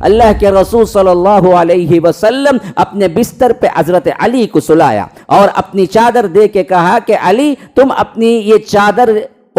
اللہ کے رسول صلی اللہ علیہ وسلم اپنے بستر پہ حضرت علی کو سلایا اور اپنی چادر دے کے کہا کہ علی تم اپنی یہ چادر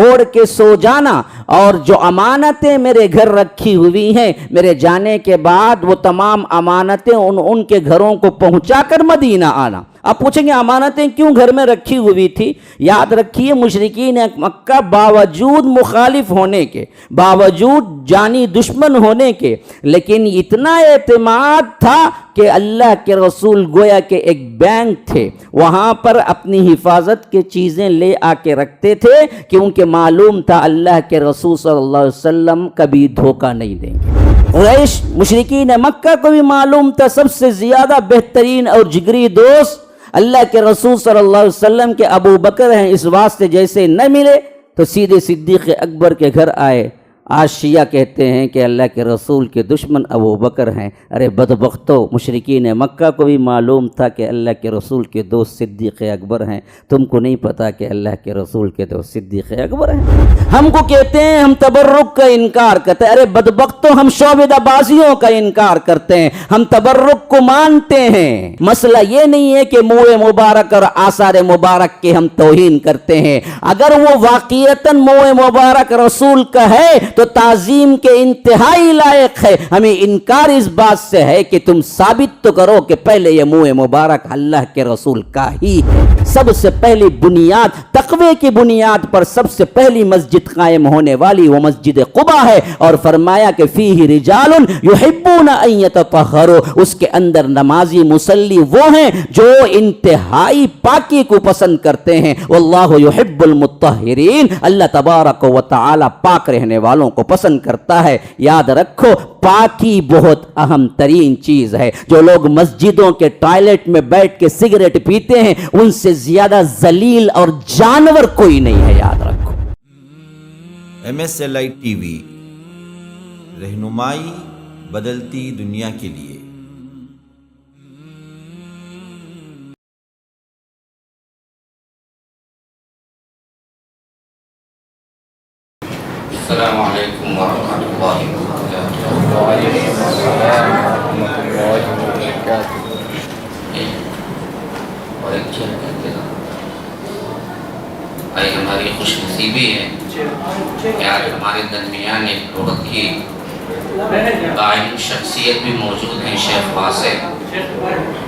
اوڑھ کے سو جانا، اور جو امانتیں میرے گھر رکھی ہوئی ہیں میرے جانے کے بعد وہ تمام امانتیں ان کے گھروں کو پہنچا کر مدینہ آنا۔ آپ پوچھیں گے امانتیں کیوں گھر میں رکھی ہوئی تھی؟ یاد رکھیے مشرکین مکہ باوجود مخالف ہونے کے، باوجود جانی دشمن ہونے کے، لیکن اتنا اعتماد تھا کہ اللہ کے رسول گویا کہ ایک بینک تھے، وہاں پر اپنی حفاظت کے چیزیں لے آ کے رکھتے تھے کیونکہ معلوم تھا اللہ کے رسول صلی اللہ علیہ وسلم کبھی دھوکہ نہیں دیں گے۔ قریش مشرکین مکہ کو بھی معلوم تھا سب سے زیادہ بہترین اور جگری دوست اللہ کے رسول صلی اللہ علیہ وسلم کے ابو بکر ہیں، اس واسطے جیسے نہ ملے تو سیدھے صدیق اکبر کے گھر آئے۔ آج شیعہ کہتے ہیں کہ اللہ کے رسول کے دشمن ابو بکر ہیں۔ ارے بدبختو، مشرکین مکہ کو بھی معلوم تھا کہ اللہ کے رسول کے دوست صدیق اکبر ہیں، تم کو نہیں پتا کہ اللہ کے رسول کے دوست صدیق اکبر ہیں؟ ہم کو کہتے ہیں ہم تبرک کا انکار کرتے ہیں۔ ارے بدبختو، ہم شعبدہ بازیوں کا انکار کرتے ہیں، ہم تبرک کو مانتے ہیں۔ مسئلہ یہ نہیں ہے کہ منہ مبارک اور آثار مبارک کے ہم توہین کرتے ہیں، اگر وہ واقعتاً منہ مبارک رسول کا ہے تو تعظیم کے انتہائی لائق ہے۔ ہمیں انکار اس بات سے ہے کہ تم ثابت تو کرو کہ پہلے یہ منہ مبارک اللہ کے رسول کا ہی ہے۔ سب سے پہلی بنیاد، تقوی کی بنیاد پر سب سے پہلی مسجد قائم ہونے والی وہ مسجد قباء ہے، اور فرمایا کہ فیہ رجال یحبون ان یتطہروا، اس کے اندر نمازی مصلی وہ ہیں جو انتہائی پاکی کو پسند کرتے ہیں۔ واللہ یحب المطہرین، اللہ تبارک و تعالی پاک رہنے والوں کو پسند کرتا ہے۔ یاد رکھو پاکی بہت اہم ترین چیز ہے۔ جو لوگ مسجدوں کے ٹوائلٹ میں بیٹھ کے سگریٹ پیتے ہیں ان سے زیادہ ذلیل اور جانور کوئی نہیں ہے، یاد رکھو۔ MSLI TV، رہنمائی بدلتی دنیا کے لیے۔ السلام علیکم ورحمۃ اللہ وبرکاتہ۔ وعلیکم السلام ورحمۃ اللہ وبرکاتہ۔ اور ایک چیز کہتے ہیں، آئی ہماری خوش نصیبی ہے کہ آج ہمارے درمیان ایک بہت ہی قائم شخصیت بھی موجود ہیں، شیخ واسع۔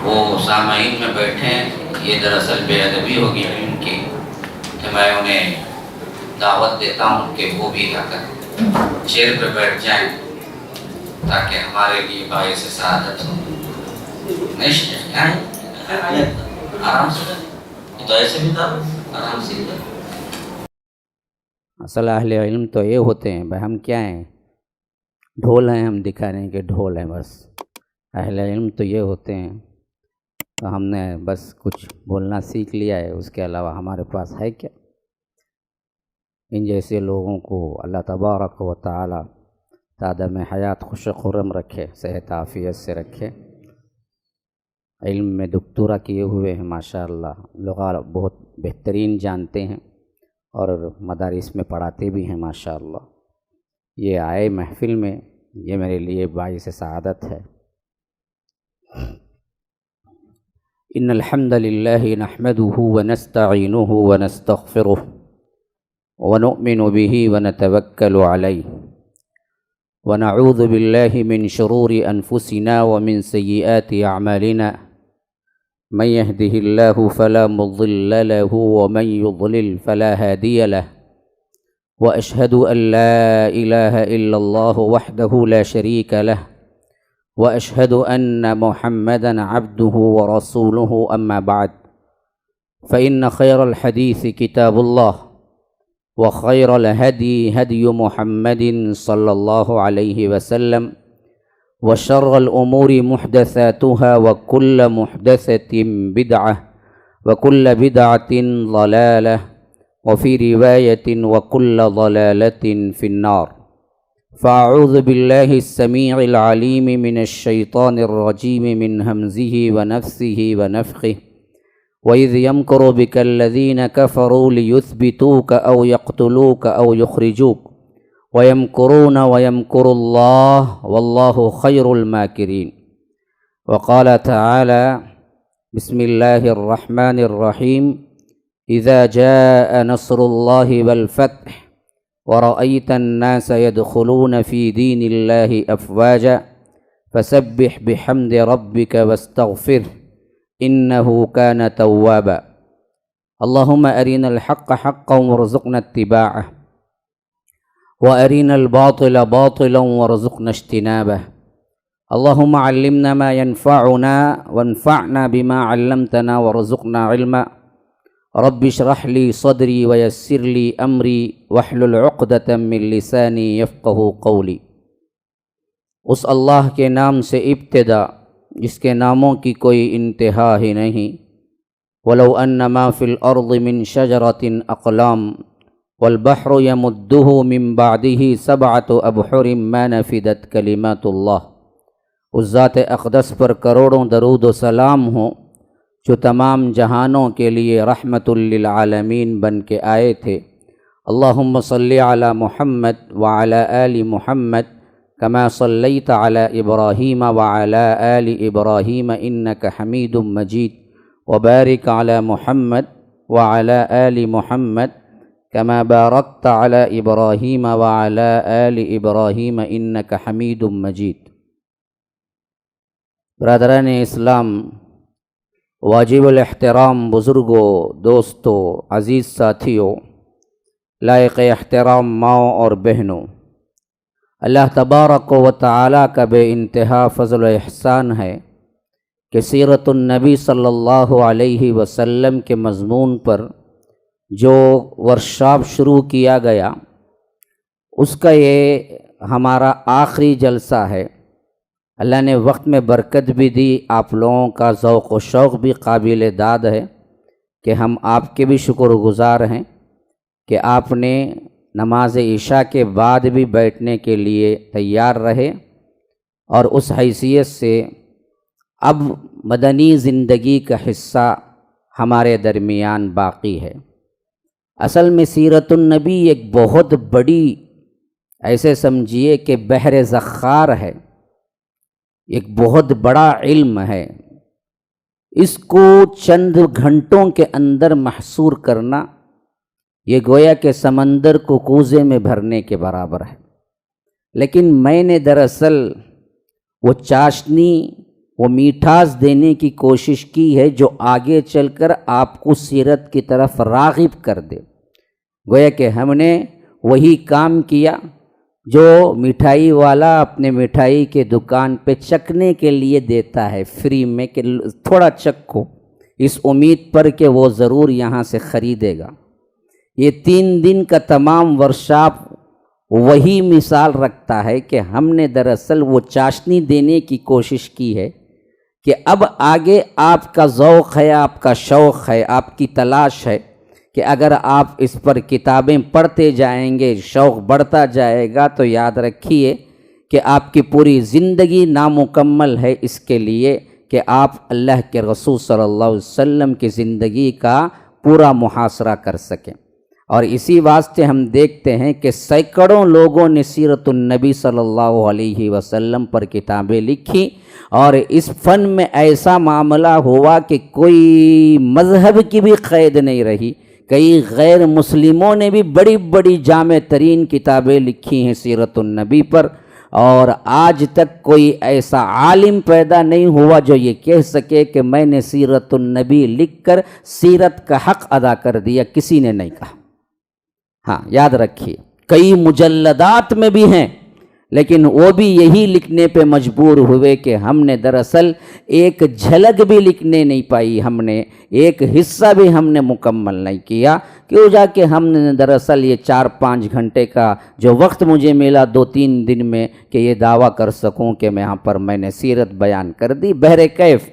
وہ سامعین میں بیٹھے ہیں، یہ دراصل بے ادبی ہوگی ان کی کہ میں انہیں دعوت دیتا ہوں کہ وہ بھی آ کر چیئر پہ بیٹھ جائیں تاکہ ہمارے لیے باعث سعادت ہو۔ نہیں شیخ، کیا ہے؟ آرام سے تو ایسے بھی تھا، آرام سے تھا۔ اصل اہل علم تو یہ ہوتے ہیں، بھائی ہم کیا ہیں؟ ڈھول ہیں، ہم دکھا رہے ہیں کہ ڈھول ہیں بس۔ اہل علم تو یہ ہوتے ہیں، تو ہم نے بس کچھ بولنا سیکھ لیا ہے، اس کے علاوہ ہمارے پاس ہے کیا؟ ان جیسے لوگوں کو اللہ تبارک و تعالی تعدم حیات خوش خرم رکھے، صحت عافیت سے رکھے۔ علم میں دکتورا کیے ہوئے ہیں ماشاءاللہ، لغات بہت بہترین جانتے ہیں اور مدارس میں پڑھاتے بھی ہیں ماشاءاللہ۔ یہ آئے محفل میں، یہ میرے لیے باعث سعادت ہے۔ ان الحمد للہ نحمده ونستعینه ونستغفره ونؤمن به ونتوکل علیہ ونعوذ باللہ من شرور انفسنا ومن سیئات اعمالنا، من يهده الله فلا مضل له ومن يضلل فلا هادي له، واشهد ان لا اله الا الله وحده لا شريك له، واشهد ان محمدا عبده ورسوله، اما بعد فان خير الحديث كتاب الله، وخير الهدي هدي محمد صلى الله عليه وسلم، وشر الأمور محدثاتها وكل محدثة بدعة وكل بدعة ضلالة، وفي رواية وكل ضلالة في النار۔ فأعوذ بالله السميع العليم من الشيطان الرجيم من همزه ونفسه ونفخه، وَإِذْ يَمْكُرُ بِكَ الَّذِينَ كَفَرُوا لِيُثْبِتُوكَ أَوْ يَقْتُلُوكَ أَوْ يُخْرِجُوكَ وَيَمْكُرُونَ وَيَمْكُرُ اللَّهُ وَاللَّهُ خَيْرُ الْمَاكِرِينَ. وقال تعالى: بسم الله الرحمن الرحيم. إذا جاء نصر الله والفتح ورأيت الناس يدخلون في دين الله أفواجا فسبح بحمد ربك واستغفره إنه كان توابا. اللهم أرنا الحق حقا وارزقنا اتباعه وأرنا الباطل باطلا وارزقنا اجتنابه. اللهم علمنا ما ينفعنا وانفعنا بما علمتنا وارزقنا علما. رب اشرح لي صدري ويسر لي أمري واحلل عقدة من لساني يفقه قولي. اس اللہ کے نام سے ابتدا جس کے ناموں کی کوئی انتہا ہی نہیں. ولو ان ما فی الارض من شجرۃ اقلام والبحر یمدہ من بعدہ سبعۃ ابحر ما نفدت کلمات اللہ. اس ذات اقدس پر کروڑوں درود و سلام ہوں جو تمام جہانوں کے لیے رحمت للعالمین بن کے آئے تھے. اللہم صلی علی محمد وعلی آل محمد کما صلیت علی ابراہیم وعلی آل ابراہیم انک حمید مجید. وبارک علی محمد وعلی آل محمد کما بارکت علی ابراہیم وعلی آل ابراہیم انک حمید مجید. برادران اسلام، واجب الاحترام بزرگوں، دوستوں، عزیز ساتھیوں، لائق احترام ماؤں اور بہنوں، اللہ تبارک و تعالیٰ کا بے انتہا فضل و احسان ہے کہ سیرت النبی صلی اللہ علیہ وسلم کے مضمون پر جو ورکشاپ شروع کیا گیا اس کا یہ ہمارا آخری جلسہ ہے. اللہ نے وقت میں برکت بھی دی، آپ لوگوں کا ذوق و شوق بھی قابل داد ہے کہ ہم آپ کے بھی شکر گزار ہیں کہ آپ نے نماز عشاء کے بعد بھی بیٹھنے کے لیے تیار رہے، اور اس حیثیت سے اب مدنی زندگی کا حصہ ہمارے درمیان باقی ہے. اصل میں سیرت النبی ایک بہت بڑی، ایسے سمجھیے کہ بحر ذخار ہے، ایک بہت بڑا علم ہے. اس کو چند گھنٹوں کے اندر محصور کرنا یہ گویا کہ سمندر کو کوزے میں بھرنے کے برابر ہے. لیکن میں نے دراصل وہ چاشنی، وہ میٹھاس دینے کی کوشش کی ہے جو آگے چل کر آپ کو سیرت کی طرف راغب کر دے. گویا کہ ہم نے وہی کام کیا جو مٹھائی والا اپنے مٹھائی کے دکان پہ چکھنے کے لیے دیتا ہے فری میں کہ تھوڑا چکھو، اس امید پر کہ وہ ضرور یہاں سے خریدے گا. یہ 3 دن کا تمام ورکشاپ وہی مثال رکھتا ہے کہ ہم نے دراصل وہ چاشنی دینے کی کوشش کی ہے کہ اب آگے آپ کا ذوق ہے، آپ کا شوق ہے، آپ کی تلاش ہے کہ اگر آپ اس پر کتابیں پڑھتے جائیں گے، شوق بڑھتا جائے گا، تو یاد رکھیے کہ آپ کی پوری زندگی نامکمل ہے اس کے لیے کہ آپ اللہ کے رسول صلی اللہ علیہ وسلم کی زندگی کا پورا محاصرہ کر سکیں. اور اسی واسطے ہم دیکھتے ہیں کہ سینکڑوں لوگوں نے سیرت النبی صلی اللہ علیہ وسلم پر کتابیں لکھی، اور اس فن میں ایسا معاملہ ہوا کہ کوئی مذہب کی بھی قید نہیں رہی. کئی غیر مسلموں نے بھی بڑی بڑی جامع ترین کتابیں لکھی ہیں سیرت النبی پر، اور آج تک کوئی ایسا عالم پیدا نہیں ہوا جو یہ کہہ سکے کہ میں نے سیرت النبی لکھ کر سیرت کا حق ادا کر دیا. کسی نے نہیں کہا. ہاں یاد رکھیے، کئی مجلدات میں بھی ہیں، لیکن وہ بھی یہی لکھنے پہ مجبور ہوئے کہ ہم نے دراصل ایک جھلک بھی لکھنے نہیں پائی، ہم نے ایک حصہ بھی ہم نے مکمل نہیں کیا. کیوں جا کہ ہم نے دراصل یہ 4-5 گھنٹے کا جو وقت مجھے ملا 2-3 دن میں کہ یہ دعویٰ کر سکوں کہ یہاں پر میں نے سیرت بیان کر دی. بہر کیف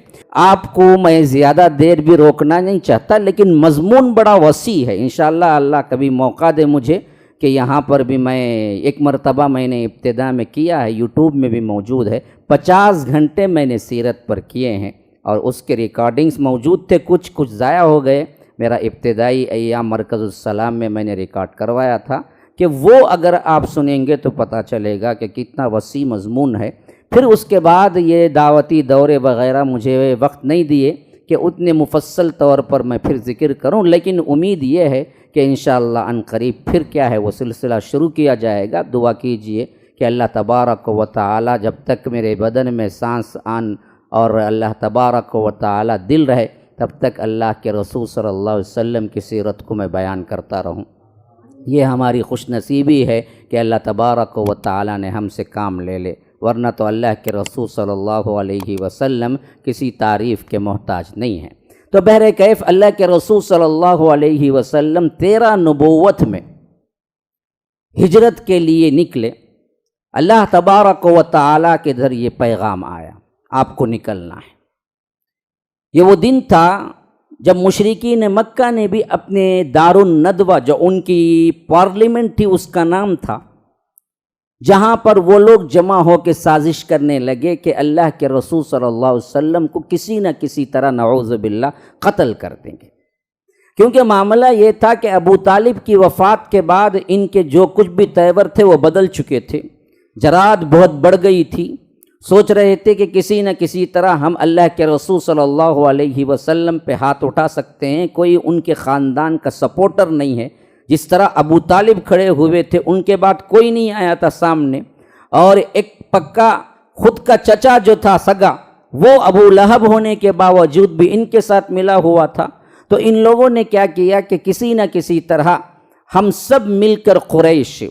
آپ کو میں زیادہ دیر بھی روکنا نہیں چاہتا، لیکن مضمون بڑا وسیع ہے. انشاءاللہ اللہ کبھی موقع دے مجھے کہ یہاں پر بھی میں ایک مرتبہ میں نے ابتدا میں کیا ہے، یوٹیوب میں بھی موجود ہے. 50 گھنٹے میں نے سیرت پر کیے ہیں، اور اس کے ریکارڈنگز موجود تھے. کچھ ضائع ہو گئے. میرا ابتدائی ایام مرکز السلام میں نے ریکارڈ کروایا تھا کہ وہ اگر آپ سنیں گے تو پتہ چلے گا کہ کتنا وسیع مضمون ہے۔ پھر اس کے بعد یہ دعوتی دورے وغیرہ مجھے وقت نہیں دیے کہ اتنے مفصل طور پر میں پھر ذکر کروں، لیکن امید یہ ہے کہ انشاءاللہ ان قریب پھر کیا ہے وہ سلسلہ شروع کیا جائے گا۔ دعا کیجئے کہ اللہ تبارک و تعالی جب تک میرے بدن میں سانس آن اور اللہ تبارک و تعالی دل رہے تب تک اللہ کے رسول صلی اللہ علیہ وسلم کی سیرت کو میں بیان کرتا رہوں۔ یہ ہماری خوش نصیبی ہے کہ اللہ تبارک و تعالی نے ہم سے کام لے لے، ورنہ تو اللہ کے رسول صلی اللہ علیہ وسلم کسی تعریف کے محتاج نہیں ہیں۔ تو بہرکیف اللہ کے رسول صلی اللہ علیہ وسلم 13 نبوت میں ہجرت کے لیے نکلے۔ اللہ تبارک و تعالی کے ذریعے پیغام آیا، آپ کو نکلنا ہے۔ یہ وہ دن تھا جب مشرکین مکہ نے بھی اپنے دار الندوہ، جو ان کی پارلیمنٹ تھی اس کا نام تھا، جہاں پر وہ لوگ جمع ہو کے سازش کرنے لگے کہ اللہ کے رسول صلی اللہ علیہ وسلم کو کسی نہ کسی طرح نعوذ باللہ قتل کر دیں گے، کیونکہ معاملہ یہ تھا کہ ابو طالب کی وفات کے بعد ان کے جو کچھ بھی تیور تھے وہ بدل چکے تھے، جرات بہت بڑھ گئی تھی۔ سوچ رہے تھے کہ کسی نہ کسی طرح ہم اللہ کے رسول صلی اللہ علیہ وسلم پہ ہاتھ اٹھا سکتے ہیں، کوئی ان کے خاندان کا سپورٹر نہیں ہے۔ جس طرح ابو طالب کھڑے ہوئے تھے ان کے بعد کوئی نہیں آیا تھا سامنے، اور ایک پکا خود کا چچا جو تھا سگا وہ ابو لہب ہونے کے باوجود بھی ان کے ساتھ ملا ہوا تھا۔ تو ان لوگوں نے کیا کیا کہ کسی نہ کسی طرح ہم سب مل کر قریش،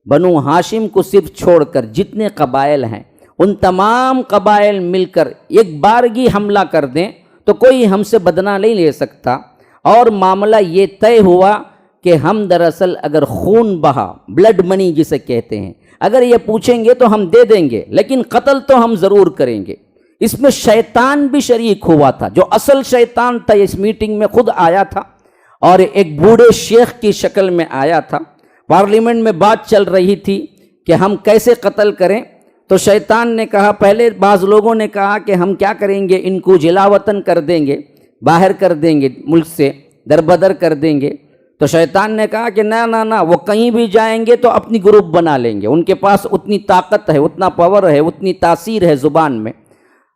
بنو ہاشم کو صرف چھوڑ کر جتنے قبائل ہیں ان تمام قبائل مل کر ایک بارگی حملہ کر دیں تو کوئی ہم سے بدنہ نہیں لے سکتا۔ اور معاملہ یہ طے ہوا کہ ہم دراصل اگر خون بہا، بلڈ منی جسے کہتے ہیں، اگر یہ پوچھیں گے تو ہم دے دیں گے، لیکن قتل تو ہم ضرور کریں گے۔ اس میں شیطان بھی شریک ہوا تھا، جو اصل شیطان تھا اس میٹنگ میں خود آیا تھا اور ایک بوڑھے شیخ کی شکل میں آیا تھا۔ پارلیمنٹ میں بات چل رہی تھی کہ ہم کیسے قتل کریں، تو شیطان نے کہا، پہلے بعض لوگوں نے کہا کہ ہم کیا کریں گے، ان کو جلا وطن کر دیں گے، باہر کر دیں گے، ملک سے دربدر کر دیں گے۔ تو شیطان نے کہا کہ نہ وہ کہیں بھی جائیں گے تو اپنی گروپ بنا لیں گے، ان کے پاس اتنی طاقت ہے، اتنا پاور ہے، اتنی تاثیر ہے زبان میں۔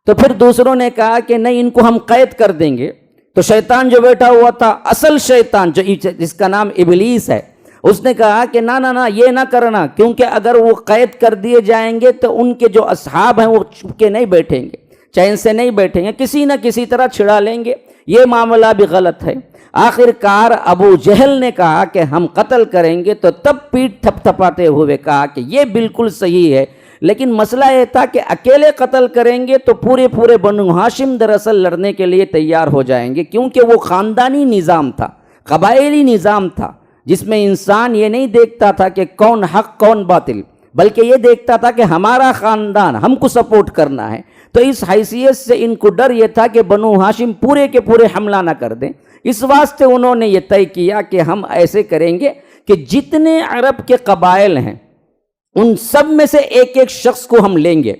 تو پھر دوسروں نے کہا کہ نہیں، ان کو ہم قید کر دیں گے۔ تو شیطان جو بیٹھا ہوا تھا، اصل شیطان جس کا نام ابلیس ہے، اس نے کہا کہ نہ یہ نہ کرنا، کیونکہ اگر وہ قید کر دیے جائیں گے تو ان کے جو اصحاب ہیں وہ چھپ کے نہیں بیٹھیں گے، چین سے نہیں بیٹھیں گے، کسی نہ کسی طرح چھڑا لیں گے، یہ معاملہ بھی غلط ہے۔ آخر کار ابو جہل نے کہا کہ ہم قتل کریں گے، تو تب پیٹھ تھپ تھپاتے ہوئے کہا کہ یہ بالکل صحیح ہے، لیکن مسئلہ یہ تھا کہ اکیلے قتل کریں گے تو پورے بنو ہاشم دراصل لڑنے کے لیے تیار ہو جائیں گے، کیونکہ وہ خاندانی نظام تھا، قبائلی نظام تھا، جس میں انسان یہ نہیں دیکھتا تھا کہ کون حق کون باطل، بلکہ یہ دیکھتا تھا کہ ہمارا خاندان ہم کو سپورٹ کرنا ہے۔ تو اس حیثیت سے ان کو ڈر یہ تھا کہ بنو ہاشم پورے کے پورے حملہ نہ کر دیں۔ اس واسطے انہوں نے یہ طے کیا کہ ہم ایسے کریں گے کہ جتنے عرب کے قبائل ہیں ان سب میں سے ایک ایک شخص کو ہم لیں گے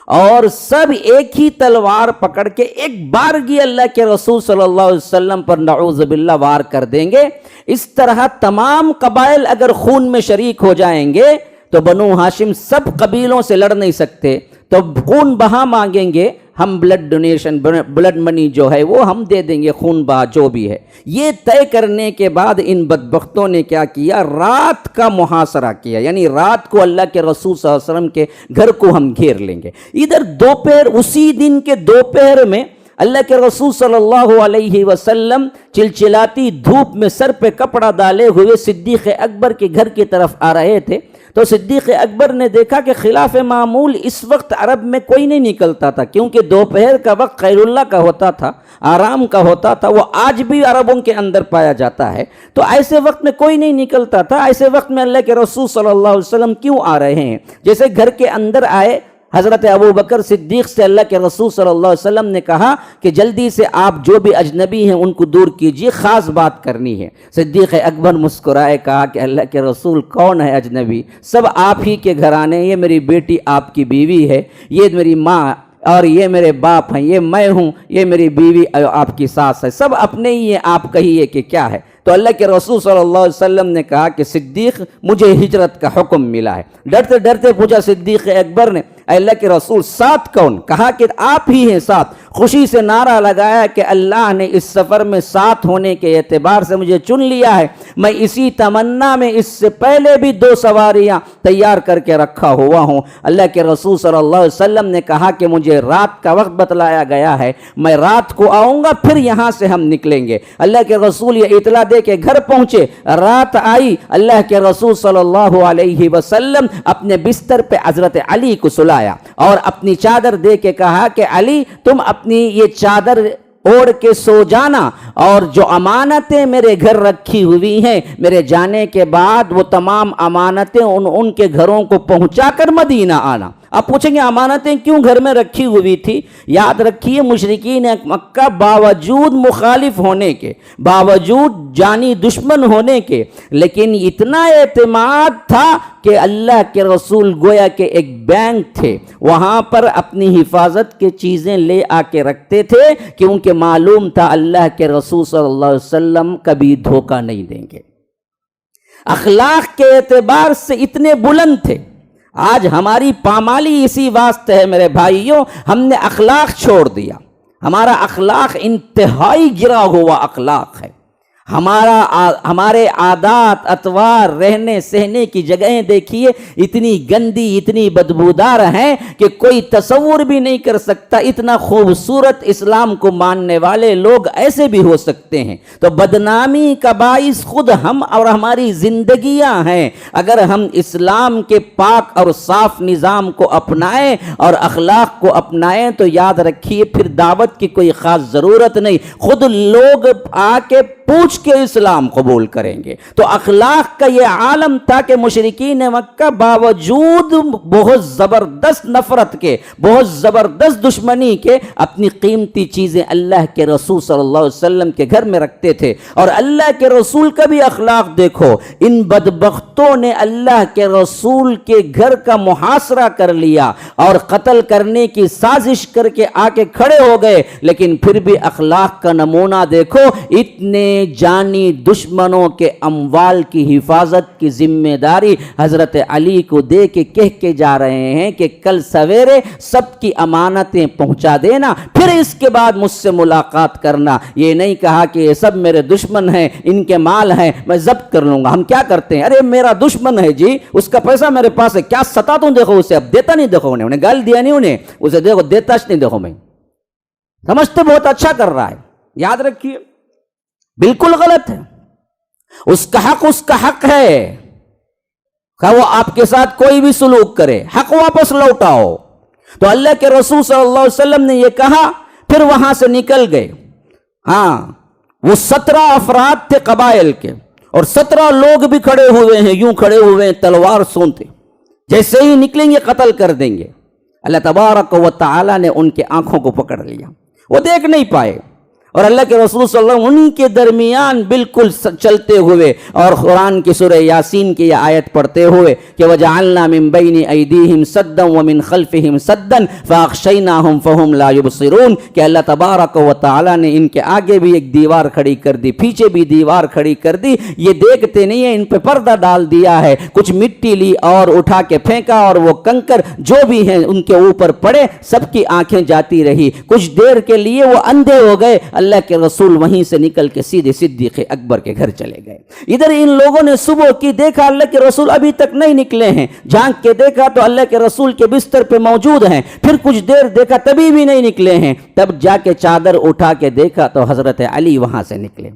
اور سب ایک ہی تلوار پکڑ کے ایک بارگی اللہ کے رسول صلی اللہ علیہ وسلم پر نعوذ باللہ وار کر دیں گے۔ اس طرح تمام قبائل اگر خون میں شریک ہو جائیں گے تو بنو ہاشم سب قبیلوں سے لڑ نہیں سکتے، تو خون بہا مانگیں گے، ہم بلڈ ڈونیشن، بلڈ منی جو ہے وہ ہم دے دیں گے، خون بہا جو بھی ہے۔ یہ طے کرنے کے بعد ان بدبختوں نے کیا کیا، رات کا محاصرہ کیا، یعنی رات کو اللہ کے رسول صلی اللہ علیہ وسلم کے گھر کو ہم گھیر لیں گے۔ ادھر دوپہر، اسی دن کے دوپہر میں اللہ کے رسول صلی اللہ علیہ وسلم چلچلاتی دھوپ میں سر پہ کپڑا ڈالے ہوئے صدیق اکبر کے گھر کی طرف آ رہے تھے۔ تو صدیق اکبر نے دیکھا کہ خلاف معمول اس وقت عرب میں کوئی نہیں نکلتا تھا، کیونکہ دوپہر کا وقت خیر اللہ کا ہوتا تھا، آرام کا ہوتا تھا، وہ آج بھی عربوں کے اندر پایا جاتا ہے۔ تو ایسے وقت میں کوئی نہیں نکلتا تھا، ایسے وقت میں اللہ کے رسول صلی اللہ علیہ وسلم کیوں آ رہے ہیں؟ جیسے گھر کے اندر آئے، حضرت ابو بکر صدیق سے اللہ کے رسول صلی اللہ علیہ وسلم نے کہا کہ جلدی سے آپ جو بھی اجنبی ہیں ان کو دور کیجیے، خاص بات کرنی ہے۔ صدیق اکبر مسکرائے، کہا کہ اللہ کے رسول کون ہے اجنبی؟ سب آپ ہی کے گھرانے، یہ میری بیٹی آپ کی بیوی ہے، یہ میری ماں اور یہ میرے باپ ہیں، یہ میں ہوں، یہ میری بیوی آپ کی ساس ہے، سب اپنے ہی ہیں، آپ کہیے کہ کیا ہے۔ تو اللہ کے رسول صلی اللہ علیہ وسلم نے کہا کہ صدیق مجھے ہجرت کا حکم ملا ہے۔ ڈرتے ڈرتے پوچھا صدیق اکبر نے اے اللہ کے رسول ساتھ کون؟ کہا کہ آپ ہی ہیں ساتھ۔ خوشی سے نعرہ لگایا کہ اللہ نے اس سفر میں ساتھ ہونے کے اعتبار سے مجھے چن لیا ہے، میں اسی تمنا میں اس سے پہلے بھی 2 سواریاں تیار کر کے رکھا ہوا ہوں۔ اللہ کے رسول صلی اللہ علیہ وسلم نے کہا کہ مجھے رات کا وقت بتلایا گیا ہے، میں رات کو آؤں گا پھر یہاں سے ہم نکلیں گے۔ اللہ کے رسول یہ اطلاع دے کے گھر پہنچے، رات آئی، اللہ کے رسول صلی اللہ علیہ وسلم اپنے بستر پہ حضرت علی کو سلایا اور اپنی چادر دے کے کہا کہ علی تم اپنی یہ چادر اوڑھ کے سو جانا، اور جو امانتیں میرے گھر رکھی ہوئی ہیں میرے جانے کے بعد وہ تمام امانتیں ان کے گھروں کو پہنچا کر مدینہ آنا۔ آپ پوچھیں گے امانتیں کیوں گھر میں رکھی ہوئی تھی؟ یاد رکھیے مشرکین مکہ باوجود مخالف ہونے کے، باوجود جانی دشمن ہونے کے، لیکن اتنا اعتماد تھا کہ اللہ کے رسول گویا کہ ایک بینک تھے، وہاں پر اپنی حفاظت کے چیزیں لے آ کے رکھتے تھے کیونکہ معلوم تھا اللہ کے رسول صلی اللہ علیہ وسلم کبھی دھوکہ نہیں دیں گے۔ اخلاق کے اعتبار سے اتنے بلند تھے۔ آج ہماری پامالی اسی واسطے ہے میرے بھائیوں، ہم نے اخلاق چھوڑ دیا، ہمارا اخلاق انتہائی گرا ہوا اخلاق ہے، ہمارے عادات اطوار رہنے سہنے کی جگہیں دیکھیے اتنی گندی اتنی بدبودار ہیں کہ کوئی تصور بھی نہیں کر سکتا اتنا خوبصورت اسلام کو ماننے والے لوگ ایسے بھی ہو سکتے ہیں۔ تو بدنامی کا باعث خود ہم اور ہماری زندگیاں ہیں۔ اگر ہم اسلام کے پاک اور صاف نظام کو اپنائیں اور اخلاق کو اپنائیں تو یاد رکھیے پھر دعوت کی کوئی خاص ضرورت نہیں، خود لوگ آ کے پوچھ کے اسلام قبول کریں گے۔ تو اخلاق کا یہ عالم تھا کہ مشرکین مکہ باوجود بہت زبردست نفرت کے، بہت زبردست دشمنی کے، اپنی قیمتی چیزیں اللہ کے رسول صلی اللہ علیہ وسلم کے گھر میں رکھتے تھے۔ اور اللہ کے رسول کا بھی اخلاق دیکھو، ان بدبختوں نے اللہ کے رسول کے گھر کا محاصرہ کر لیا اور قتل کرنے کی سازش کر کے آ کے کھڑے ہو گئے، لیکن پھر بھی اخلاق کا نمونہ دیکھو، اتنے جانی دشمنوں کے اموال کی حفاظت کی ذمہ داری حضرت علی کو دے کے کہہ کے جا رہے ہیں کہ کل سویرے سب کی امانتیں پہنچا دینا، پھر اس کے بعد مجھ سے ملاقات کرنا۔ یہ نہیں کہا کہ یہ سب میرے دشمن ہیں، ان کے مال ہیں، میں ضبط کر لوں گا۔ ہم کیا کرتے ہیں، ارے میرا دشمن ہے جی، اس کا پیسہ میرے پاس ہے، کیا ستاتا ہوں دیکھو اسے، اب دیتا نہیں دیکھو، انہیں گال دیا نہیں، انہیں اسے دیکھو دیتا نہیں دیکھو، میں سمجھتے بہت اچھا کر رہا ہے۔ یاد رکھیے بالکل غلط ہے، اس کا حق ہے کہ وہ آپ کے ساتھ کوئی بھی سلوک کرے، حق واپس لوٹاؤ۔ تو اللہ کے رسول صلی اللہ علیہ وسلم نے یہ کہا، پھر وہاں سے نکل گئے۔ ہاں وہ 17 افراد تھے قبائل کے، اور 17 لوگ بھی کھڑے ہوئے ہیں، یوں کھڑے ہوئے ہیں تلوار سونتے، جیسے ہی نکلیں گے قتل کر دیں گے۔ اللہ تبارک و تعالی نے ان کے آنکھوں کو پکڑ لیا، وہ دیکھ نہیں پائے، اور اللہ کے رسول صلی اللہ علیہ وسلم انہی کے درمیان بالکل چلتے ہوئے اور قرآن کی سورہ یاسین کی یہ آیت پڑھتے ہوئے کہ وَجَعَلْنَا مِن بَيْنِ أَيْدِيهِمْ سَدًّا وَمِن خَلْفِهِمْ سَدًّا فَأَغْشَيْنَاهُمْ فَهُمْ لَا يُبْصِرُونَ کہ اللہ تبارک و تعالی نے ان کے آگے بھی ایک دیوار کھڑی کر دی، پیچھے بھی دیوار کھڑی کر دی، یہ دیکھتے نہیں ہیں، ان پہ پردہ ڈال دیا ہے، کچھ مٹی لی اور اٹھا کے پھینکا، اور وہ کنکر جو بھی ہیں ان کے اوپر پڑے، سب کی آنکھیں جاتی رہی، کچھ دیر کے لیے وہ اندھے ہو گئے۔ اللہ کے رسول وہیں سے نکل کے سیدھے صدیق اکبر کے گھر چلے گئے۔ ادھر ان لوگوں نے صبح کی دیکھا اللہ کے رسول ابھی تک نہیں نکلے ہیں، جھانک کے دیکھا تو اللہ کے رسول کے بستر پہ موجود ہیں، پھر کچھ دیر دیکھا تبھی بھی نہیں نکلے ہیں، تب جا کے چادر اٹھا کے دیکھا تو حضرت علی وہاں سے نکلے،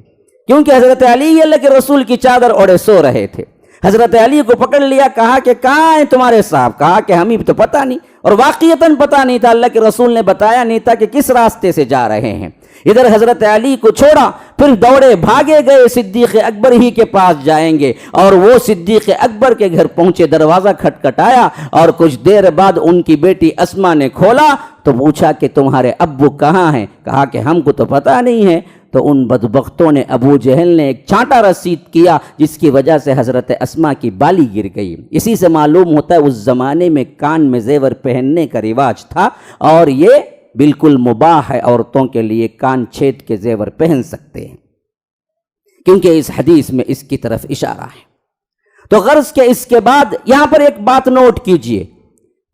کیونکہ حضرت علی اللہ کے رسول کی چادر اوڑھے سو رہے تھے۔ حضرت علی کو پکڑ لیا، کہا کہ کہاں ہیں تمہارے صاحب؟ کہا کہ ہمیں تو پتہ نہیں، اور واقعتاً پتہ نہیں تھا، اللہ کے رسول نے بتایا نہیں تھا کہ کس راستے سے جا رہے ہیں۔ ادھر حضرت علی کو چھوڑا، پھر دوڑے بھاگے گئے صدیق اکبر ہی کے پاس جائیں گے، اور وہ صدیق اکبر کے گھر پہنچے، دروازہ کھٹکھٹایا، اور کچھ دیر بعد ان کی بیٹی اسما نے کھولا تو پوچھا کہ تمہارے ابو کہاں ہیں؟ کہا کہ ہم کو تو پتہ نہیں ہے۔ تو ان بدبختوں نے، ابو جہل نے ایک چانٹا رسید کیا، جس کی وجہ سے حضرت اسما کی بالی گر گئی۔ اسی سے معلوم ہوتا ہے اس زمانے میں کان میں زیور پہننے کا رواج تھا، اور یہ بالکل مباح ہے، عورتوں کے لیے کان چھید کے زیور پہن سکتے ہیں۔ کیونکہ اس حدیث میں اس کی طرف اشارہ ہے۔ تو غرض کہ اس کے بعد یہاں پر ایک بات نوٹ کیجئے،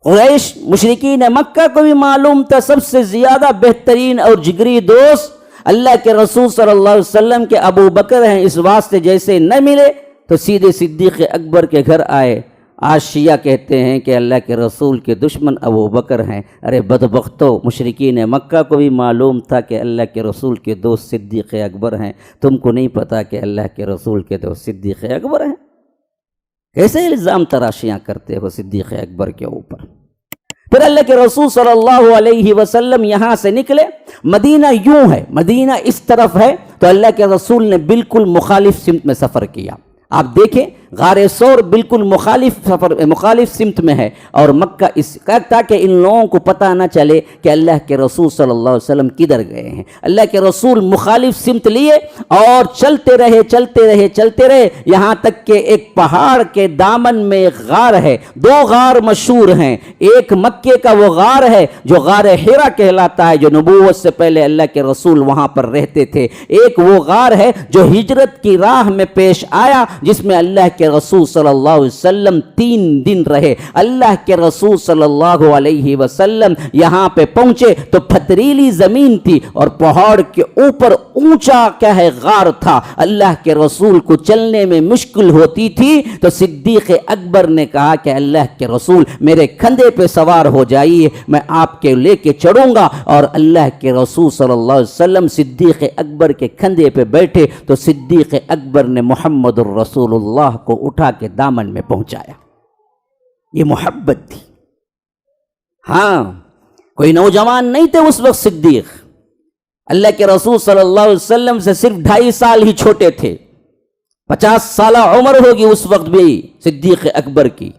قریش مشرکین مکہ کو بھی معلوم تھا سب سے زیادہ بہترین اور جگری دوست اللہ کے رسول صلی اللہ علیہ وسلم کے ابو بکر ہیں، اس واسطے جیسے نہ ملے تو سیدھے صدیق اکبر کے گھر آئے۔ آج شیعہ کہتے ہیں کہ اللہ کے رسول کے دشمن ابو بکر ہیں۔ ارے بدبختو، مشرکین مکہ کو بھی معلوم تھا کہ اللہ کے رسول کے دوست صدیق اکبر ہیں، تم کو نہیں پتا کہ اللہ کے رسول کے دوست صدیق اکبر ہیں؟ کیسے الزام تراشیاں کرتے ہو صدیق اکبر کے اوپر؟ پھر اللہ کے رسول صلی اللہ علیہ وسلم یہاں سے نکلے، مدینہ یوں ہے، مدینہ اس طرف ہے، تو اللہ کے رسول نے بالکل مخالف سمت میں سفر کیا۔ آپ دیکھیں غار ثور بالکل مخالف سمت میں ہے، اور مکہ اس تاکہ ان لوگوں کو پتہ نہ چلے کہ اللہ کے رسول صلی اللہ علیہ وسلم کدھر گئے ہیں۔ اللہ کے رسول مخالف سمت لیے اور چلتے رہے یہاں تک کہ ایک پہاڑ کے دامن میں ایک غار ہے۔ دو غار مشہور ہیں، ایک مکے کا وہ غار ہے جو غار حرا کہلاتا ہے، جو نبوت سے پہلے اللہ کے رسول وہاں پر رہتے تھے، ایک وہ غار ہے جو ہجرت کی راہ میں پیش آیا، جس میں اللہ کے رسول صلی اللہ علیہ وسلم 3 دن رہے۔ اللہ کے رسول صلی اللہ علیہ وسلم یہاں پہ پہنچے تو پتھریلی زمین تھی اور پہاڑ کے اوپر اونچا غار تھا۔ اللہ کے رسول کو چلنے میں مشکل ہوتی تھی تو صدیق اکبر نے کہا کہ اللہ کے رسول میرے کندھے پہ سوار ہو جائیے، میں آپ کے لے کے چڑھوں گا۔ اور اللہ کے رسول صلی اللہ علیہ وسلم صدیق اکبر کے کندھے پہ بیٹھے تو صدیق اکبر نے محمد رسول اللہ کو اٹھا کے دامن میں پہنچایا۔ یہ محبت تھی۔ ہاں، کوئی نوجوان نہیں تھے اس وقت صدیق، اللہ کے رسول صلی اللہ علیہ وسلم سے صرف 2.5 سال ہی چھوٹے تھے، 50 سالہ عمر ہوگی اس وقت بھی صدیق اکبر کی،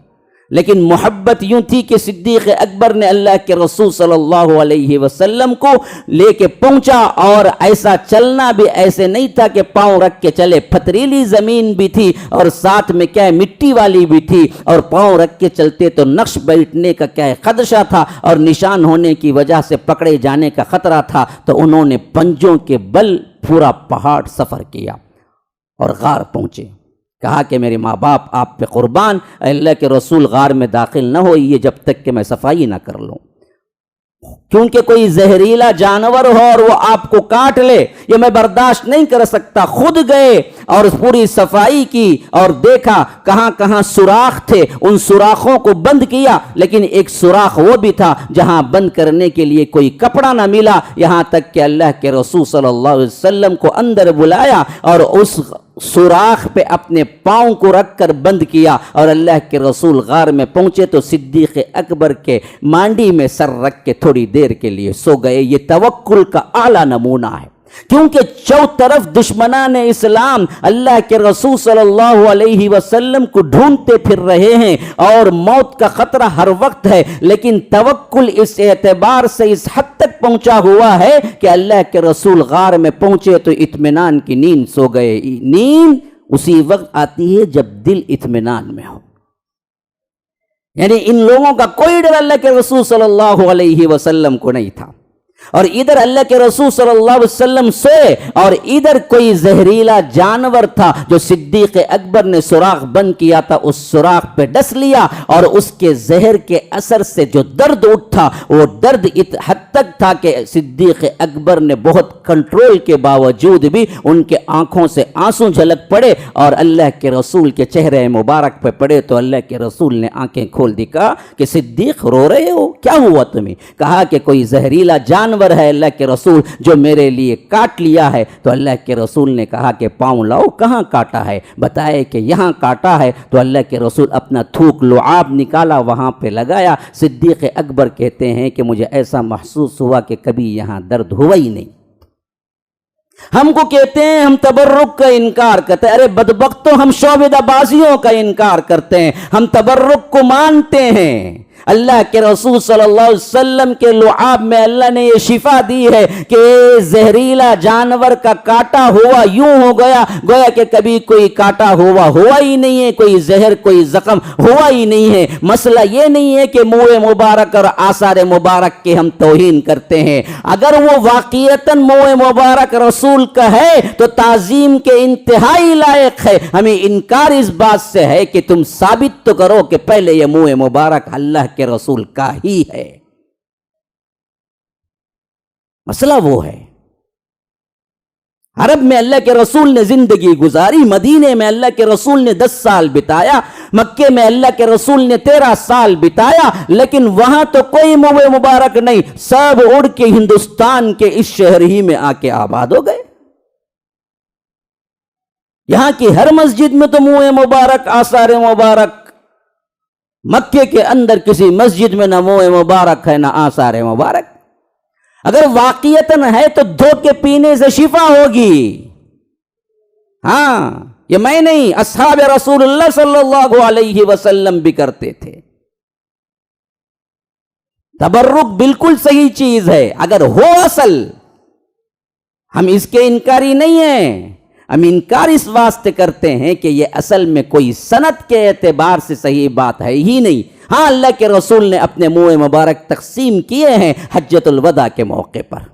لیکن محبت یوں تھی کہ صدیق اکبر نے اللہ کے رسول صلی اللہ علیہ وسلم کو لے کے پہنچا، اور ایسا چلنا بھی ایسے نہیں تھا کہ پاؤں رکھ کے چلے، پتھریلی زمین بھی تھی اور ساتھ میں مٹی والی بھی تھی، اور پاؤں رکھ کے چلتے تو نقش بیٹھنے کا خدشہ تھا اور نشان ہونے کی وجہ سے پکڑے جانے کا خطرہ تھا، تو انہوں نے پنجوں کے بل پورا پہاڑ سفر کیا اور غار پہنچے۔ کہا کہ میرے ماں باپ آپ پہ قربان، اللہ کے رسول غار میں داخل نہ ہوئیے جب تک کہ میں صفائی نہ کر لوں، کیونکہ کوئی زہریلا جانور ہو اور وہ آپ کو کاٹ لے، یہ میں برداشت نہیں کر سکتا۔ خود گئے اور پوری صفائی کی اور دیکھا کہاں کہاں سوراخ تھے، ان سوراخوں کو بند کیا، لیکن ایک سوراخ وہ بھی تھا جہاں بند کرنے کے لیے کوئی کپڑا نہ ملا، یہاں تک کہ اللہ کے رسول صلی اللہ علیہ وسلم کو اندر بلایا اور اس سوراخ پہ اپنے پاؤں کو رکھ کر بند کیا، اور اللہ کے رسول غار میں پہنچے تو صدیق اکبر کے مانڈی میں سر رکھ کے تھوڑی دیر کے لیے سو گئے۔ یہ توکل کا اعلیٰ نمونہ ہے، کیونکہ چوطرف دشمنان اسلام اللہ کے رسول صلی اللہ علیہ وسلم کو ڈھونڈتے پھر رہے ہیں اور موت کا خطرہ ہر وقت ہے، لیکن توکل اس اعتبار سے اس حد تک پہنچا ہوا ہے کہ اللہ کے رسول غار میں پہنچے تو اطمینان کی نیند سو گئے۔ نیند اسی وقت آتی ہے جب دل اطمینان میں ہو، یعنی ان لوگوں کا کوئی ڈر اللہ کے رسول صلی اللہ علیہ وسلم کو نہیں تھا، اور ادھر اللہ کے رسول صلی اللہ علیہ وسلم سوئے اور ادھر کوئی زہریلا جانور تھا جو صدیق اکبر نے سوراخ بند کیا تھا، اس سوراخ پہ ڈس لیا، اور اس کے زہر کے اثر سے جو درد اٹھا وہ درد اس حد تک تھا کہ صدیق اکبر نے بہت کنٹرول کے باوجود بھی ان کے آنکھوں سے آنسو جھلک پڑے اور اللہ کے رسول کے چہرے مبارک پہ پڑے، تو اللہ کے رسول نے آنکھیں کھول دی، کہا کہ صدیق رو رہے ہو، کیا ہوا تمہیں؟ کہا کہ کوئی زہریلا جانور ہے اللہ کے رسول جو میرے لیے کاٹ لیا ہے۔ تو اللہ کے رسول نے کہا کہ پاؤں لاؤ، کہاں کاٹا ہے؟ بتائے کہ یہاں کاٹا ہے۔ تو اللہ کے رسول اپنا تھوک لعاب نکالا، وہاں پہ لگایا۔ صدیق اکبر کہتے ہیں کہ مجھے ایسا محسوس ہوا کہ کبھی یہاں درد ہوا ہی نہیں۔ ہم کو کہتے ہیں ہم تبرک کا انکار کرتے ہیں، ارے بدبختوں، ہم شعبدہ بازیوں کا انکار کرتے ہیں، ہم تبرک کو مانتے ہیں، اللہ کے رسول صلی اللہ علیہ وسلم کے لعاب میں اللہ نے یہ شفا دی ہے کہ زہریلا جانور کا کاٹا ہوا یوں ہو گیا گویا کہ کبھی کوئی کاٹا ہوا ہی نہیں ہے، کوئی زہر کوئی زخم ہوا ہی نہیں ہے۔ مسئلہ یہ نہیں ہے کہ منہ مبارک اور آثار مبارک کے ہم توہین کرتے ہیں، اگر وہ واقعتاً منہ مبارک رسول کا ہے تو تعظیم کے انتہائی لائق ہے۔ ہمیں انکار اس بات سے ہے کہ تم ثابت تو کرو کہ پہلے یہ منہ مبارک اللہ کے رسول کا ہی ہے۔ مسئلہ وہ ہے، عرب میں اللہ کے رسول نے زندگی گزاری، مدینے میں اللہ کے رسول نے 10 سال بتایا، مکے میں اللہ کے رسول نے 13 سال بتایا، لیکن وہاں تو کوئی منہ مبارک نہیں، سب اڑ کے ہندوستان کے اس شہر ہی میں آ کے آباد ہو گئے۔ یہاں کی ہر مسجد میں تو منہ مبارک آثار مبارک، مکے کے اندر کسی مسجد میں نہ منہ مبارک ہے نہ آثار مبارک۔ اگر واقعیتاً ہے تو دھوکے پینے سے شفا ہوگی۔ ہاں، یہ میں نہیں، اصحاب رسول اللہ صلی اللہ علیہ وسلم بھی کرتے تھے۔ تبرک بالکل صحیح چیز ہے اگر ہو اصل، ہم اس کے انکاری نہیں ہیں، ہم انکار اس واسطے کرتے ہیں کہ یہ اصل میں کوئی سند کے اعتبار سے صحیح بات ہے ہی نہیں۔ ہاں، اللہ کے رسول نے اپنے منہ مبارک تقسیم کیے ہیں حجۃ الوداع کے موقع پر،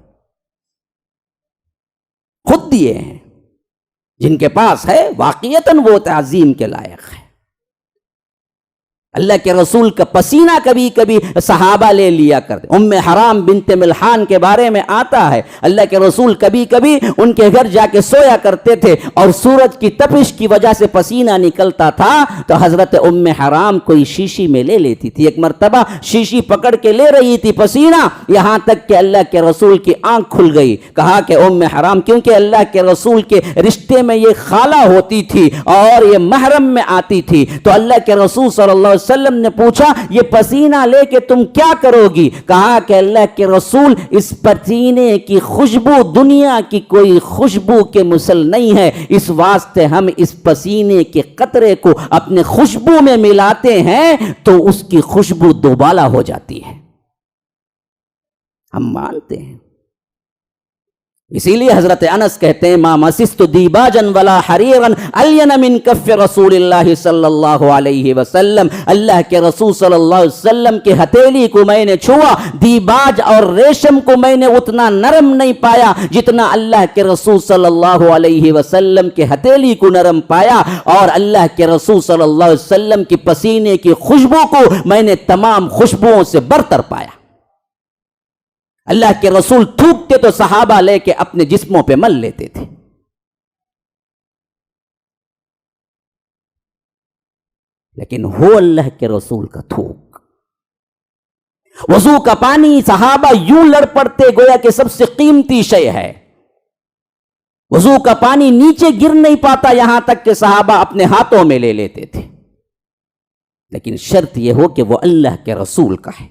خود دیے ہیں، جن کے پاس ہے واقعتاً وہ تعظیم کے لائق ہے۔ اللہ کے رسول کا پسینہ کبھی کبھی صحابہ لے لیا کرتے۔ ام حرام بنت ملحان کے بارے میں آتا ہے، اللہ کے رسول کبھی کبھی ان کے گھر جا کے سویا کرتے تھے اور سورج کی تپش کی وجہ سے پسینہ نکلتا تھا تو حضرت ام حرام کوئی شیشی میں لے لیتی تھی۔ ایک مرتبہ شیشی پکڑ کے لے رہی تھی پسینہ، یہاں تک کہ اللہ کے رسول کی آنکھ کھل گئی۔ کہا کہ ام حرام، کیونکہ اللہ کے رسول کے رشتے میں یہ خالہ ہوتی تھی اور یہ محرم میں آتی تھی، تو اللہ کے رسول صلی اللہ علیہ وسلم نے پوچھا یہ پسینہ لے کے تم کیا کرو گی؟ کہا کہ اللہ کے رسول اس پسینے کی خوشبو دنیا کی کوئی خوشبو کے مثل نہیں ہے، اس واسطے ہم اس پسینے کے قطرے کو اپنے خوشبو میں ملاتے ہیں تو اس کی خوشبو دوبالا ہو جاتی ہے۔ ہم مانتے ہیں، اسی لیے حضرت انس کہتے ہیں ما مسست دیباجا ولا حریرا الین من کف رسول اللہ صلی اللہ علیہ وسلم، اللہ کے رسول صلی اللہ علیہ وسلم کے ہتھیلی کو میں نے چھوا، دیباج اور ریشم کو میں نے اتنا نرم نہیں پایا جتنا اللہ کے رسول صلی اللہ علیہ وسلم کے ہتھیلی کو نرم پایا، اور اللہ کے رسول صلی اللہ علیہ وسلم کی پسینے کی خوشبو کو میں نے تمام خوشبوؤں سے برتر پایا۔ اللہ کے رسول تھوکتے تو صحابہ لے کے اپنے جسموں پہ مل لیتے تھے۔ لیکن ہو اللہ کے رسول کا تھوک، وضو کا پانی صحابہ یوں لڑ پڑتے گویا کہ سب سے قیمتی شے ہے۔ وضو کا پانی نیچے گر نہیں پاتا، یہاں تک کہ صحابہ اپنے ہاتھوں میں لے لیتے تھے، لیکن شرط یہ ہو کہ وہ اللہ کے رسول کا ہے۔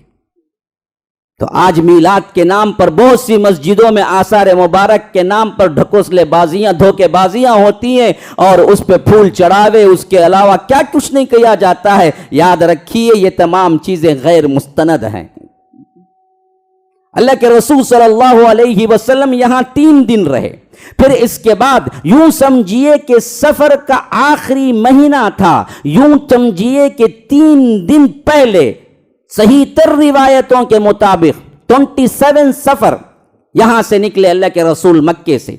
تو آج میلاد کے نام پر بہت سی مسجدوں میں آثار مبارک کے نام پر ڈھکوسلے بازیاں دھوکے بازیاں ہوتی ہیں اور اس پہ پھول چڑھاوے، اس کے علاوہ کیا کچھ نہیں کیا جاتا ہے۔ یاد رکھیے یہ تمام چیزیں غیر مستند ہیں۔ اللہ کے رسول صلی اللہ علیہ وسلم یہاں 3 دن رہے، پھر اس کے بعد یوں سمجھیے کہ سفر کا آخری مہینہ تھا، یوں سمجھیے کہ 3 دن پہلے صحیح تر روایتوں کے مطابق 27 سفر یہاں سے نکلے اللہ کے رسول مکے سے،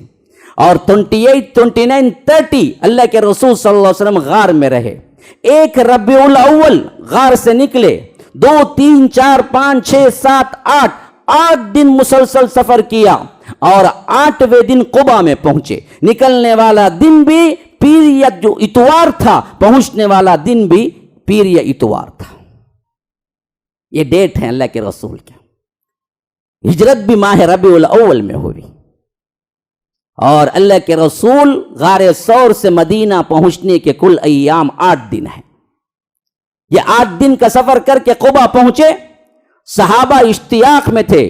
اور 28 29 30 اللہ کے رسول صلی اللہ علیہ وسلم غار میں رہے۔ 1 ربیع الاول غار سے نکلے، 2 3 4 5 6 7 8 دن مسلسل سفر کیا، اور 8ویں دن قبا میں پہنچے۔ نکلنے والا دن بھی پیر یا جو اتوار تھا، پہنچنے والا دن بھی پیر یا اتوار تھا۔ یہ ڈیٹ ہے اللہ کے رسول کے۔ ہجرت بھی ماہ ربیع الاول میں ہوئی، اور اللہ کے رسول غار ثور سے مدینہ پہنچنے کے کل ایام 8 دن ہیں۔ یہ 8 دن کا سفر کر کے قبا پہنچے، صحابہ اشتیاق میں تھے،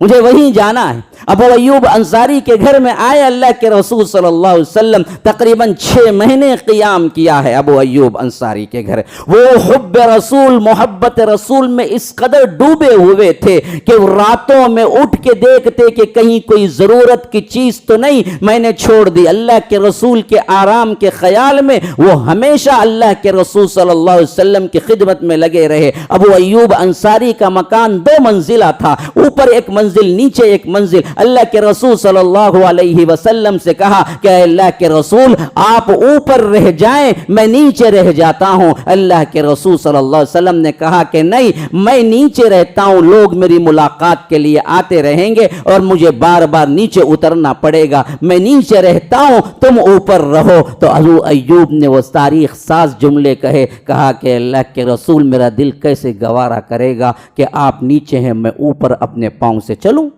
مجھے وہیں جانا ہے۔ ابو ایوب انصاری کے گھر میں آئے اللہ کے رسول صلی اللہ علیہ وسلم، تقریباً 6 مہینے قیام کیا ہے ابو ایوب انصاری کے گھر۔ وہ حب رسول، محبت رسول میں اس قدر ڈوبے ہوئے تھے کہ راتوں میں اٹھ کے دیکھتے کہ کہیں کوئی ضرورت کی چیز تو نہیں میں نے چھوڑ دی۔ اللہ کے رسول کے آرام کے خیال میں وہ ہمیشہ اللہ کے رسول صلی اللہ علیہ وسلم کی خدمت میں لگے رہے۔ ابو ایوب انصاری کا مکان 2 منزلہ تھا، اوپر ایک منزل، نیچے ایک منزل۔ اللہ کے رسول صلی اللہ علیہ وسلم سے کہا کہ اللہ کے رسول آپ اوپر رہ جائیں، میں نیچے رہ جاتا ہوں۔ اللہ کے رسول صلی اللہ علیہ وسلم نے کہا کہ نہیں، میں نیچے رہتا ہوں، لوگ میری ملاقات کے لیے آتے رہیں گے اور مجھے بار بار نیچے اترنا پڑے گا، میں نیچے رہتا ہوں، تم اوپر رہو۔ تو ابو ایوب نے وہ تاریخ ساز جملے کہا کہ اللہ کے رسول میرا دل کیسے گوارا کرے گا کہ آپ نیچے ہیں، میں اوپر اپنے پاؤں سے چلوں۔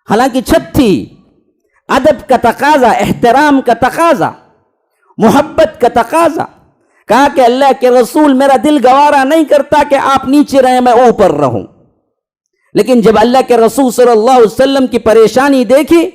حالانکہ چھت تھی، ادب کا تقاضا، احترام کا تقاضا، محبت کا تقاضا۔ کہا کہ اللہ کے رسول میرا دل گوارا نہیں کرتا کہ آپ نیچے رہیں، میں اوپر رہوں۔ لیکن جب اللہ کے رسول صلی اللہ علیہ وسلم کی پریشانی دیکھی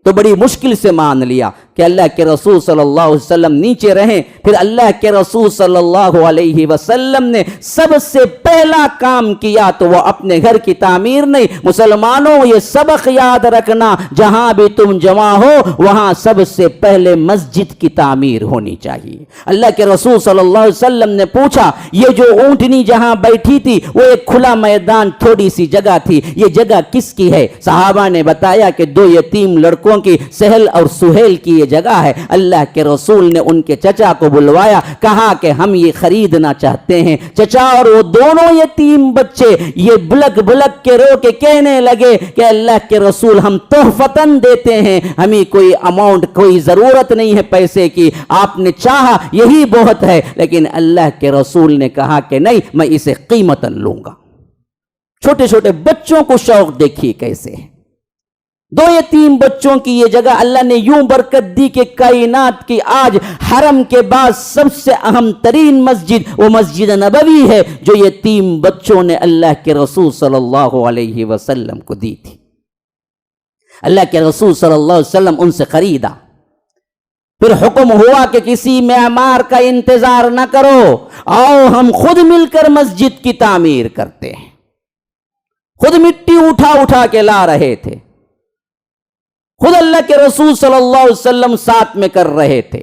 تو بڑی مشکل سے مان لیا کہ اللہ کے رسول صلی اللہ علیہ وسلم نیچے رہیں۔ پھر اللہ کے رسول صلی اللہ علیہ وسلم نے سب سے پہلا کام کیا تو وہ اپنے گھر کی تعمیر نہیں۔ مسلمانوں یہ سبق یاد رکھنا، جہاں بھی تم جمع ہو وہاں سب سے پہلے مسجد کی تعمیر ہونی چاہیے۔ اللہ کے رسول صلی اللہ علیہ وسلم نے پوچھا، یہ جو اونٹنی جہاں بیٹھی تھی وہ ایک کھلا میدان، تھوڑی سی جگہ تھی، یہ جگہ کس کی ہے؟ صحابہ نے بتایا کہ 2 یتیم لڑکوں کی، سہل اور سہیل کی یہ جگہ ہے۔ اللہ کے رسول نے ان کے چچا کو بلوایا، کہا کہ ہم یہ خریدنا چاہتے ہیں۔ چچا اور وہ دونوں یتیم بچے یہ بلک بلک کے رو کے کہنے لگے کہ اللہ کے رسول ہم تحفتاً دیتے ہیں، ہمیں کوئی اماؤنٹ، کوئی ضرورت نہیں ہے پیسے کی، آپ نے چاہا یہی بہت ہے۔ لیکن اللہ کے رسول نے کہا کہ نہیں، میں اسے قیمتاً لوں گا۔ چھوٹے چھوٹے بچوں کو شوق دیکھیے کیسے ہے۔ 2 یتیم بچوں کی یہ جگہ اللہ نے یوں برکت دی کہ کائنات کی آج حرم کے بعد سب سے اہم ترین مسجد وہ مسجد نبوی ہے، جو یتیم بچوں نے اللہ کے رسول صلی اللہ علیہ وسلم کو دی تھی۔ اللہ کے رسول صلی اللہ علیہ وسلم ان سے خریدا۔ پھر حکم ہوا کہ کسی معمار کا انتظار نہ کرو، آؤ ہم خود مل کر مسجد کی تعمیر کرتے ہیں۔ خود مٹی اٹھا اٹھا کے لا رہے تھے، خود اللہ کے رسول صلی اللہ علیہ وسلم ساتھ میں کر رہے تھے۔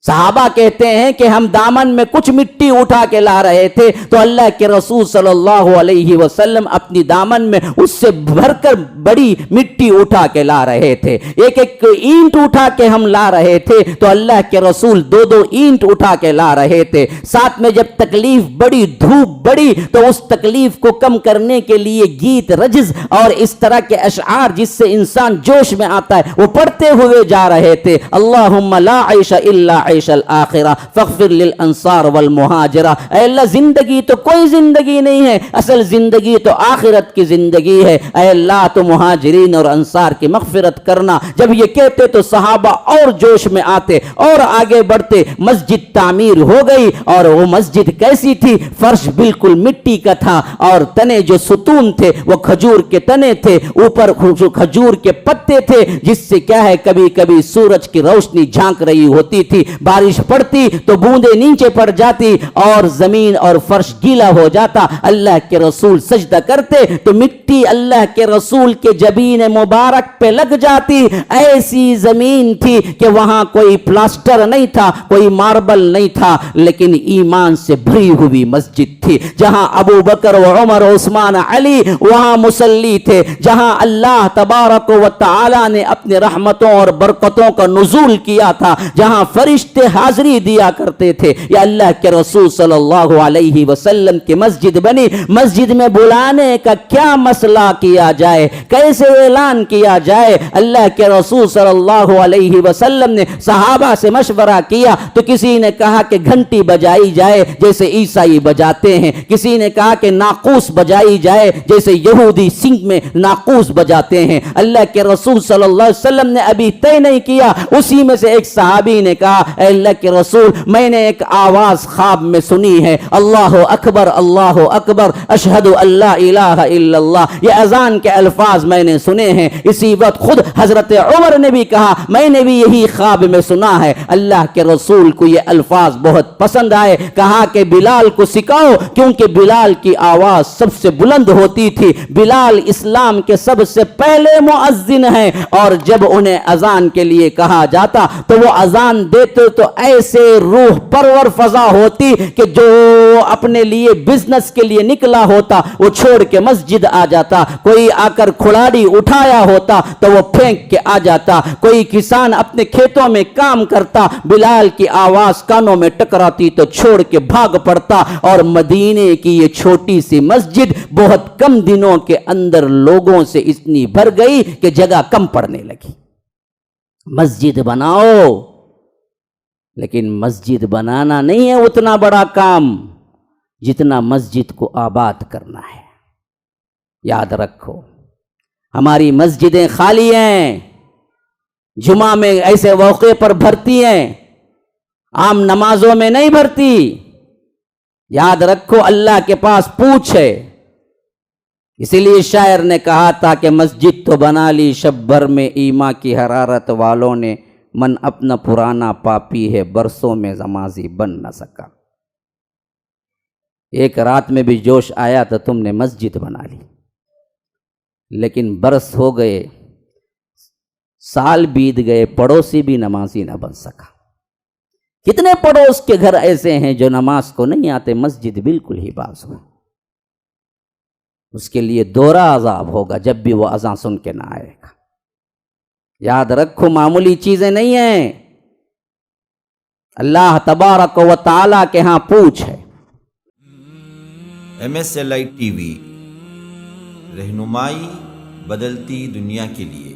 صحابہ کہتے ہیں کہ ہم دامن میں کچھ مٹی اٹھا کے لا رہے تھے تو اللہ کے رسول صلی اللہ علیہ وسلم اپنی دامن میں اس سے بھر کر بڑی مٹی اٹھا کے لا رہے تھے۔ ایک ایک اینٹ اٹھا کے ہم لا رہے تھے تو اللہ کے رسول 2 اینٹ اٹھا کے لا رہے تھے۔ ساتھ میں جب تکلیف بڑی، دھوپ بڑی، تو اس تکلیف کو کم کرنے کے لیے گیت، رجز اور اس طرح کے اشعار جس سے انسان جوش میں آتا ہے وہ پڑھتے ہوئے جا رہے تھے۔ اللہم لا عیش الا عیش الآخرہ فاغفر للانصار والمہاجرہ۔ اے اللہ زندگی تو کوئی زندگی نہیں ہے، اصل زندگی تو آخرت کی زندگی ہے، اے اللہ تو مہاجرین اور انصار کی مغفرت کرنا۔ جب یہ کہتے تو صحابہ اور جوش میں آتے اور آگے بڑھتے۔ مسجد تعمیر ہو گئی، اور وہ مسجد کیسی تھی؟ فرش بالکل مٹی کا تھا، اور تنے جو ستون تھے وہ کھجور کے تنے تھے، اوپر کھجور کے پتے تھے، جس سے کیا ہے کبھی کبھی سورج کی روشنی جھانک رہی ہوتی تھی، بارش پڑتی تو بوندیں نیچے پڑ جاتی اور زمین اور فرش گیلا ہو جاتا۔ اللہ کے رسول سجدہ کرتے تو مٹی اللہ کے رسول کے جبین مبارک پہ لگ جاتی۔ ایسی زمین تھی کہ وہاں کوئی پلاسٹر نہیں تھا، کوئی ماربل نہیں تھا، لیکن ایمان سے بھری ہوئی مسجد تھی، جہاں ابو بکر و عمر و عثمان علی وہاں مصلی تھے، جہاں اللہ تبارک و تعالی نے اپنے رحمتوں اور برکتوں کا نزول کیا تھا، جہاں فرشتے حاضری دیا کرتے تھے۔ یا اللہ کے رسول صلی اللہ علیہ وسلم کی مسجد بنی۔ مسجد میں بلانے کا کیا مسئلہ کیا جائے، کیسے اعلان کیا جائے؟ اللہ کے رسول صلی اللہ علیہ وسلم نے صحابہ سے مشورہ کیا تو کسی نے کہا کہ گھنٹی بجائی جائے جیسے عیسائی بجاتے ہیں، کسی نے کہا کہ ناقوس بجائی جائے جیسے یہودی سنگ میں ناقوس بجاتے ہیں۔ اللہ کے رسول صلی اللہ علیہ وسلم نے ابھی طے نہیں کیا۔ اسی میں سے ایک صحابی نے کہا اے اللہ کے رسول میں نے ایک آواز خواب میں سنی ہے، اللہ اکبر اشہد اللہ الہ الا اللہ، یہ اذان کے الفاظ میں نے سنے ہیں۔ اسی وقت خود حضرت عمر نے بھی کہا میں نے بھی یہی خواب میں سنا ہے۔ اللہ کے رسول کو یہ الفاظ بہت پسند آئے، کہا کہ بلال کو سکھاؤ، کیونکہ بلال کی آواز سب سے بلند ہوتی تھی، بلال اسلام کے سب سے پہلے مؤذن ہیں، اور جب انہیں اذان کے لیے کہا جاتا تو وہ اذان دیتے تو ایسے روح پرور فضا ہوتی کہ جو اپنے لیے بزنس کے لیے نکلا ہوتا وہ چھوڑ کے مسجد آ جاتا، کوئی آ کر کھلاڑی اٹھایا ہوتا تو وہ پھینک کے آ جاتا، کوئی کسان اپنے کھیتوں میں کام کرتا، بلال کی آواز کانوں میں ٹکراتی تو چھوڑ کے بھاگ پڑتا، اور مدینے کی یہ چھوٹی سی مسجد بہت کم دنوں کے اندر لوگوں سے اتنی بھر گئی کہ جگہ کم پڑنے لگی۔ مسجد بناؤ، لیکن مسجد بنانا نہیں ہے اتنا بڑا کام جتنا مسجد کو آباد کرنا ہے۔ یاد رکھو ہماری مسجدیں خالی ہیں، جمعہ میں ایسے موقع پر بھرتی ہیں، عام نمازوں میں نہیں بھرتی۔ یاد رکھو اللہ کے پاس پوچھ ہے، اسی لیے شاعر نے کہا تھا کہ مسجد تو بنا لی شب بھر میں ایما کی حرارت والوں نے، من اپنا پرانا پاپی ہے برسوں میں نمازی بن نہ سکا۔ ایک رات میں بھی جوش آیا تو تم نے مسجد بنا لی، لیکن برس ہو گئے، سال بیت گئے، پڑوسی بھی نمازی نہ بن سکا۔ کتنے پڑوس کے گھر ایسے ہیں جو نماز کو نہیں آتے، مسجد بالکل ہی باز ہو، اس کے لیے دوہرا عذاب ہوگا جب بھی وہ اذان سن کے نہ آئے گا۔ یاد رکھو معمولی چیزیں نہیں ہیں، اللہ تبارک و تعالی کے ہاں پوچھ ہے۔ MSLI TV رہنمائی بدلتی دنیا کے لیے۔